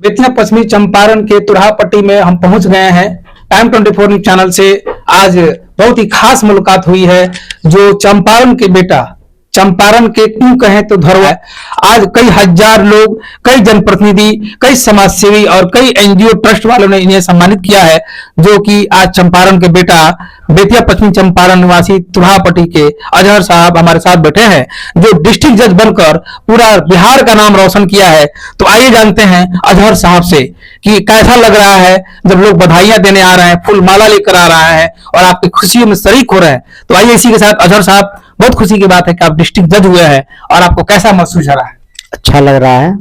बेतिया पश्चिमी चंपारण के तुरहापट्टी में हम पहुंच गए हैं। टाइम 24 न्यूज चैनल से आज बहुत ही खास मुलाकात हुई है। जो चंपारण के बेटा, चंपारण के क्यों कहें तो धरोहर है। आज कई हजार लोग, कई जनप्रतिनिधि, कई समाजसेवी और कई एनजीओ ट्रस्ट वालों ने इन्हें सम्मानित किया है, जो कि आज चंपारण के बेटा, बेतिया पश्चिमी चंपारण निवासी तुरहापट्टी के अजहर साहब हमारे साथ बैठे हैं, जो डिस्ट्रिक्ट जज बनकर पूरा बिहार का नाम रोशन किया है। तो आइए जानते हैं अजहर साहब से कि कैसा लग रहा है जब लोग बधाइयां देने आ रहे हैं, फूल माला लेकर आ रहा है और आपकी खुशियों में शरीक हो रहे हैं। तो आइए इसी के साथ अजहर साहब, बहुत खुशी की बात है कि आप डिस्ट्रिक्ट जज हुए हैं और आपको कैसा महसूस हो रहा है? अच्छा लग रहा है,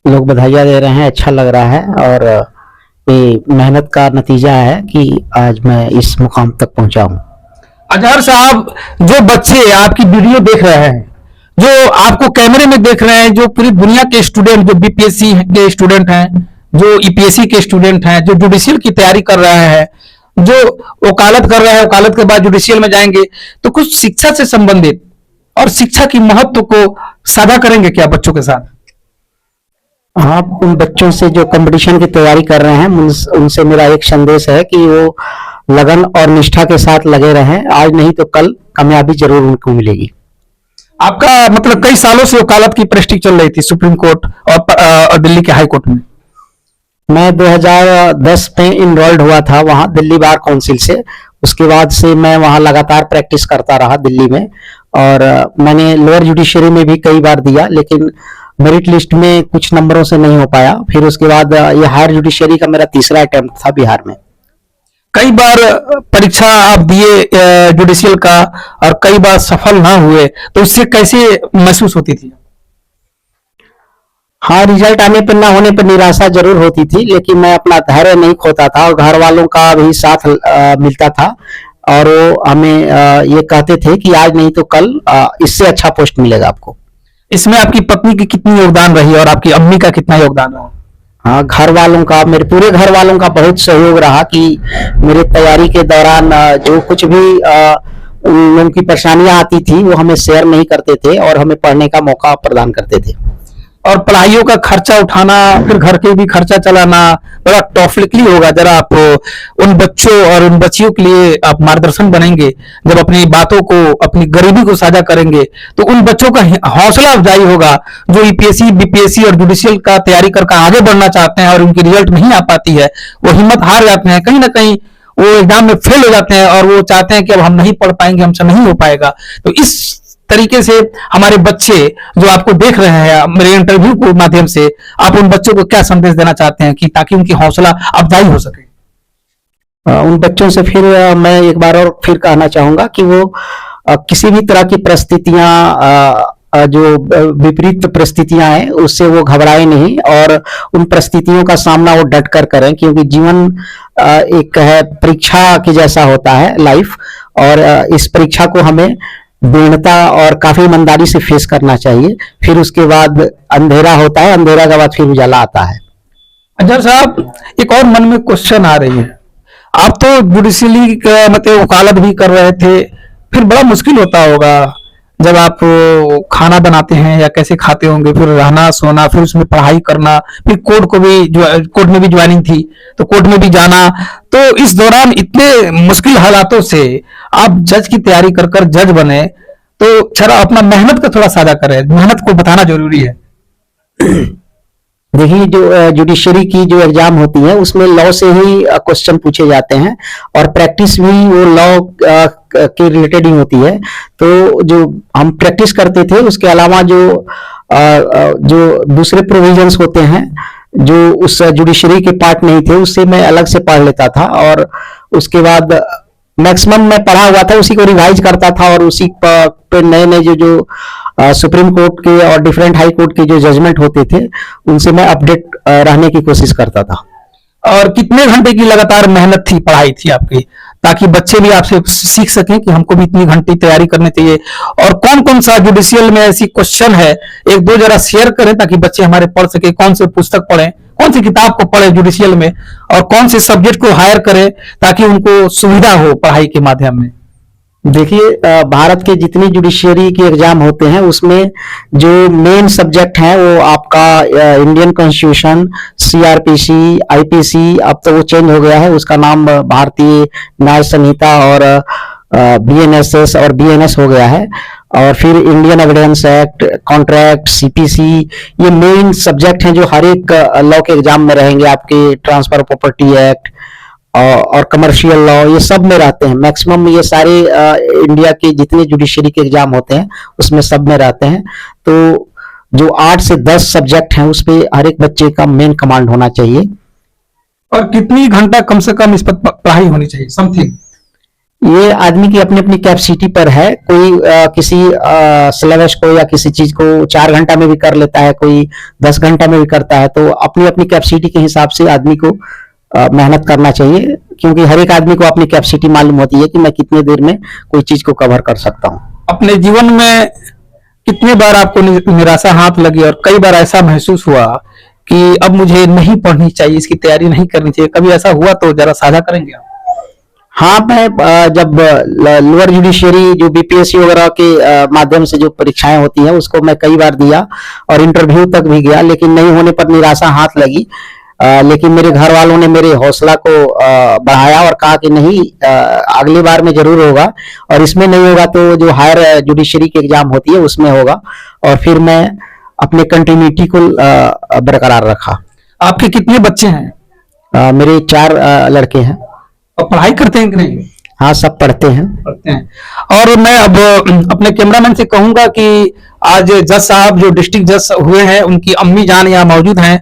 लोग बधाइयां दे रहे हैं, अच्छा लग रहा है और ये मेहनत का नतीजा है कि आज मैं इस मुकाम तक पहुंचा हूं। अजहर साहब, जो बच्चे आपकी वीडियो देख रहे हैं, जो आपको कैमरे में देख रहे हैं, जो पूरी दुनिया के स्टूडेंट, जो बीपीएससी के स्टूडेंट हैं, जो ईपीएससी के स्टूडेंट हैं, जो जुडिशियल की तैयारी कर रहे हैं, जो वकालत कर रहे हैं, वकालत के बाद जुडिशियल में जाएंगे, तो कुछ शिक्षा से संबंधित और शिक्षा की महत्व को साझा करेंगे क्या बच्चों के साथ? हाँ, उन बच्चों से जो कंपटीशन की तैयारी कर रहे हैं, उनसे मेरा एक संदेश है कि वो लगन और निष्ठा के साथ लगे रहें। आज नहीं तो कल कामयाबी जरूर उनको मिलेगी। आपका मतलब कई सालों से वकालत की प्रैक्टिस चल रही थी सुप्रीम कोर्ट और दिल्ली के हाई कोर्ट में। मैं 2010 में इनरोल्ड हुआ था वहां दिल्ली बार काउंसिल से। उसके बाद से मैं वहां लगातार प्रैक्टिस करता रहा दिल्ली में, और मैंने लोअर जुडिशरी में भी कई बार दिया, लेकिन मेरिट लिस्ट में कुछ नंबरों से नहीं हो पाया। फिर उसके बाद ये हायर जुडिशरी का मेरा तीसरा अटेम्प्ट था बिहार में। कई बार परीक्षा आप दिए जुडिशियल का और कई बार सफल ना हुए, तो उससे कैसे महसूस होती थी? हाँ, रिजल्ट आने पर ना होने पर निराशा जरूर होती थी, लेकिन मैं अपना धैर्य नहीं खोता था और घर वालों का भी साथ मिलता था, और वो हमें ये कहते थे कि आज नहीं तो कल इससे अच्छा पोस्ट मिलेगा आपको। इसमें आपकी पत्नी की कितनी योगदान रही और आपकी अम्मी का कितना योगदान रहा? हाँ, घर वालों का, मेरे पूरे घर वालों का बहुत सहयोग रहा कि मेरे तैयारी के दौरान जो कुछ भी उन लोगों की परेशानियां आती थी वो हमें शेयर नहीं करते थे और हमें पढ़ने का मौका प्रदान करते थे। और पढ़ाइयों का खर्चा उठाना, फिर घर के भी खर्चा चलाना बड़ा टॉफली होगा। जरा आप उन बच्चों और उन बच्चियों के लिए आप मार्गदर्शन बनेंगे, जब अपनी बातों को, अपनी गरीबी को साझा करेंगे, तो उन बच्चों का हौसला अफजाई होगा जो ईपीएससी, बीपीएससी और जुडिशियल का तैयारी करके आगे बढ़ना चाहते हैं और उनकी रिजल्ट नहीं आ पाती है, वो हिम्मत हार जाते हैं, कहीं ना कहीं वो एग्जाम में फेल हो जाते हैं और वो चाहते हैं कि अब हम नहीं पढ़ पाएंगे, हमसे नहीं हो पाएगा। तो इस तरीके से हमारे बच्चे जो आपको देख रहे हैं मेरे इंटरव्यू के माध्यम से, आप उन बच्चों को क्या संदेश देना चाहते हैं कि ताकि उनकी हौसला अफजाई हो सके? उन बच्चों से फिर मैं एक बार और फिर कहना चाहूंगा कि वो किसी भी तरह की परिस्थितियां, जो विपरीत परिस्थितियां हैं, उससे वो घबराए नहीं और उन परिस्थितियों का सामना वो डट कर करें, क्योंकि जीवन एक है परीक्षा के जैसा होता है लाइफ, और इस परीक्षा को हमें दृढ़ता और काफी ईमानदारी से फेस करना चाहिए। फिर उसके बाद अंधेरा होता है, अंधेरा के बाद फिर उजाला आता है। अजहर साहब, एक और मन में क्वेश्चन आ रही है। आप तो जुडिशियली का मतलब वकालत भी कर रहे थे, फिर बड़ा मुश्किल होता होगा जब आप खाना बनाते हैं या कैसे खाते होंगे, फिर रहना सोना, फिर उसमें पढ़ाई करना, फिर कोर्ट में भी ज्वाइनिंग थी तो कोर्ट में भी जाना। तो इस दौरान इतने मुश्किल हालातों से आप जज की तैयारी कर कर जज बने, तो जरा अपना मेहनत का थोड़ा साझा करें, मेहनत को बताना जरूरी है। देखिए, जो जुडिशरी की जो एग्जाम होती है उसमें लॉ से ही क्वेश्चन पूछे जाते हैं और प्रैक्टिस भी वो लॉ के रिलेटेड ही होती है। तो जो हम प्रैक्टिस करते थे उसके अलावा जो दूसरे प्रोविजंस होते हैं जो उस जुडिशरी के पार्ट नहीं थे, उससे मैं अलग से पढ़ लेता था, और उसके बाद मैक्सिमम मैं पढ़ा हुआ था उसी को रिवाइज करता था, और उसी पे नए नए जो सुप्रीम कोर्ट के और डिफरेंट हाई कोर्ट के जो जजमेंट होते थे उनसे मैं अपडेट रहने की कोशिश करता था। और कितने घंटे की लगातार मेहनत थी, पढ़ाई थी आपकी, ताकि बच्चे भी आपसे सीख सकें कि हमको भी इतनी घंटे तैयारी करनी चाहिए? और कौन कौन सा जुडिशियल में ऐसी क्वेश्चन है, एक दो जरा शेयर करें ताकि बच्चे हमारे पढ़ सके। कौन से पुस्तक पढ़ें, कौन सी किताब को पढ़े जुडिशियल में, और कौन से सब्जेक्ट को हायर करें ताकि उनको सुविधा हो पढ़ाई के माध्यम में? देखिए, भारत के जितने जुडिशियरी के एग्जाम होते हैं उसमें जो मेन सब्जेक्ट है वो आपका इंडियन कॉन्स्टिट्यूशन, सीआरपीसी, आईपीसी, अब तो वो चेंज हो गया है, उसका नाम भारतीय न्याय संहिता और बीएनएसएस और बीएनएस हो गया है। और फिर Indian evidence act, contract, CPC, ये मेन सब्जेक्ट हैं जो हर एक लॉ के एग्जाम में रहेंगे। आपके ट्रांसफर प्रॉपर्टी एक्ट और कमर्शियल लॉ, ये सब में रहते हैं। मैक्सिमम ये सारे इंडिया के जितने जुडिशरी के एग्जाम होते हैं उसमें सब में रहते हैं। तो जो 8 से 10 सब्जेक्ट हैं उस पे हर एक बच्चे का मेन कमांड होना चाहिए। और कितनी घंटा कम से कम इस पर पढ़ाई होनी चाहिए समथिंग? ये आदमी की अपनी अपनी कैपेसिटी पर है। कोई किसी सिलेबस को या किसी चीज को 4 घंटा में भी कर लेता है, कोई 10 घंटा में भी करता है। तो अपनी अपनी कैपेसिटी के हिसाब से आदमी को मेहनत करना चाहिए, क्योंकि हर एक आदमी को अपनी कैपेसिटी मालूम होती है कि मैं कितने देर में कोई चीज को कवर कर सकता हूँ। अपने जीवन में कितनी बार आपको निराशा हाथ लगी और कई बार ऐसा महसूस हुआ कि अब मुझे नहीं पढ़नी चाहिए, इसकी तैयारी नहीं करनी चाहिए, कभी ऐसा हुआ तो जरा साझा करेंगे आप? हाँ, मैं जब लोअर जुडिशियरी जो बीपीएससी वगैरह के माध्यम से जो परीक्षाएं होती हैं उसको मैं कई बार दिया और इंटरव्यू तक भी गया, लेकिन नहीं होने पर निराशा हाथ लगी। लेकिन मेरे घर वालों ने मेरे हौसला को बढ़ाया और कहा कि नहीं, अगली बार में जरूर होगा, और इसमें नहीं होगा तो जो हायर जुडिशरी की एग्जाम होती है उसमें होगा। और फिर मैं अपने कंटिन्यूटी को बरकरार रखा। आपके कितने बच्चे हैं? मेरे 4 लड़के हैं। और पढ़ाई करते हैं कि नहीं? हाँ, सब पढ़ते हैं। और मैं अब अपने कैमरामैन से कहूंगा कि आज जज साहब जो डिस्ट्रिक्ट जज हुए हैं उनकी अम्मी जान यहाँ मौजूद हैं,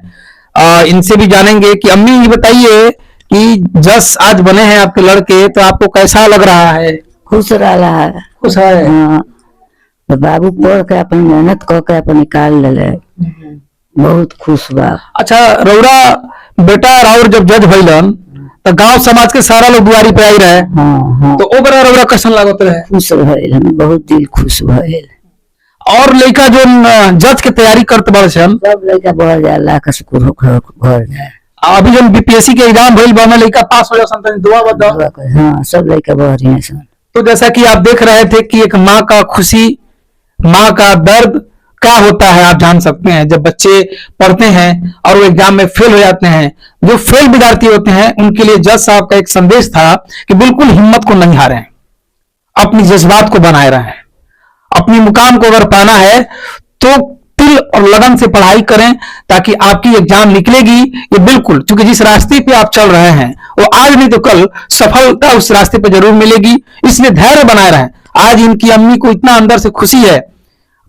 इनसे भी जानेंगे कि अम्मी ये बताइए कि जज आज बने हैं आपके लड़के, तो आपको कैसा लग रहा है? खुश रहा है। खुश है? हाँ, तो बाबू पढ़ के अपन मेहनत कर के अपन निकाल ले, बहुत खुश बा। अच्छा, रौरा बेटा राउर जब जज भइलन तो गांव समाज के सारा लोग दुआरी पे आई रहे। हाँ, हाँ। तो ओ बड़ा रौरा कैसन लागत रहे? खुश भइल, हम बहुत दिल खुश भइल। और लड़का जो जज के तैयारी करते बड़े सन, सब लड़का बढ़ जाए, अल्लाह का शुक्र हो, घर जाए। अभी जब बीपीएससी के एग्जाम भइल बा में लड़का पास हो जाए, दुआ बता। हाँ, सब लड़का बढ़ रहे हैं सन। तो जैसा कि आप देख रहे थे कि एक माँ का खुशी, माँ का दर्द क्या होता है आप जान सकते हैं। जब बच्चे पढ़ते हैं और वो एग्जाम में फेल हो जाते हैं, जो फेल विद्यार्थी होते हैं उनके लिए जज साहब का एक संदेश था कि बिल्कुल हिम्मत को नहीं हारें, अपनी जज्बात को बनाए रहें, अपनी मुकाम को अगर पाना है तो तिल और लगन से पढ़ाई करें, ताकि आपकी एग्जाम निकलेगी। ये बिल्कुल, क्योंकि जिस रास्ते पे आप चल रहे हैं वो आज नहीं तो कल सफलता उस रास्ते पे जरूर मिलेगी, इसलिए धैर्य बनाए रहें। आज इनकी अम्मी को इतना अंदर से खुशी है,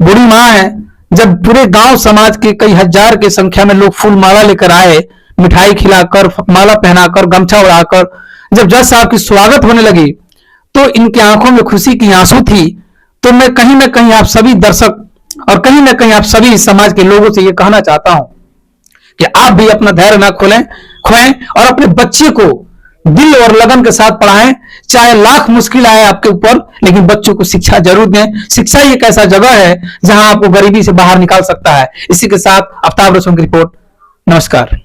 बूढ़ी माँ है, जब पूरे गांव समाज के कई हजार की संख्या में लोग फूल माला लेकर आए, मिठाई खिलाकर, माला पहनाकर, गमछा उड़ाकर, जब जज साहब की स्वागत होने लगी तो इनकी आंखों में खुशी की आंसू थी। तो मैं कहीं ना कहीं आप सभी दर्शक और कहीं ना कहीं आप सभी समाज के लोगों से यह कहना चाहता हूं कि आप भी अपना धैर्य ना खोएं और अपने बच्चे को दिल और लगन के साथ पढ़ाएं। चाहे लाख मुश्किल आए आपके ऊपर, लेकिन बच्चों को शिक्षा जरूर दें। शिक्षा ही एक ऐसा जगह है जहां आपको गरीबी से बाहर निकाल सकता है। इसी के साथ आफ्ताब रसूल की रिपोर्ट। नमस्कार।